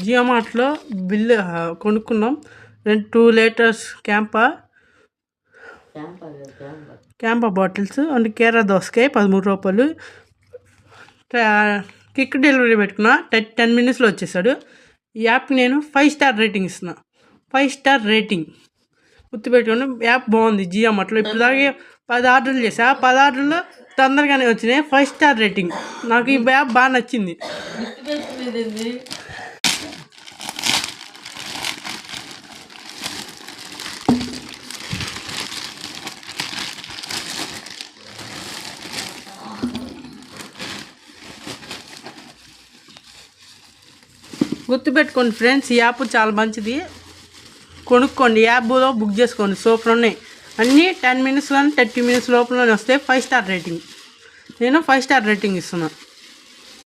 Jio మార్ట్లో bill కొనుక్కున్నాం. 2 litres CAMPA bottles and కేరా దోసకాయ 13 రూపాయలు. క్విక్ డెలివరీ పెట్టుకున్నా, 10 minutesలో వచ్చేసాడు. ఈ యాప్కి నేను 5 స్టార్ రేటింగ్ ఇస్తున్నా. 5 స్టార్ రేటింగ్ గుర్తుపెట్టుకోండి. యాప్ బాగుంది జియో మార్ట్లో. ఇప్పుడు దాకా 10 ఆర్డర్లు చేసా, 10 ఆర్డర్లు తొందరగానే వచ్చినాయి. 5 స్టార్ రేటింగ్. నాకు ఈ యాప్ బాగా నచ్చింది. గుర్తుపెట్టుకోండి ఫ్రెండ్స్, ఈ యాప్ చాలా మంచిది. కొనుక్కోండి, యాప్లో బుక్ చేసుకోండి. సూపర్ ఉన్నాయి అన్నీ. 10 minutes 30 minutes లోపలనే వస్తాయి. 5 స్టార్ రేటింగ్. నేను 5 స్టార్ రేటింగ్ ఇస్తున్నాను.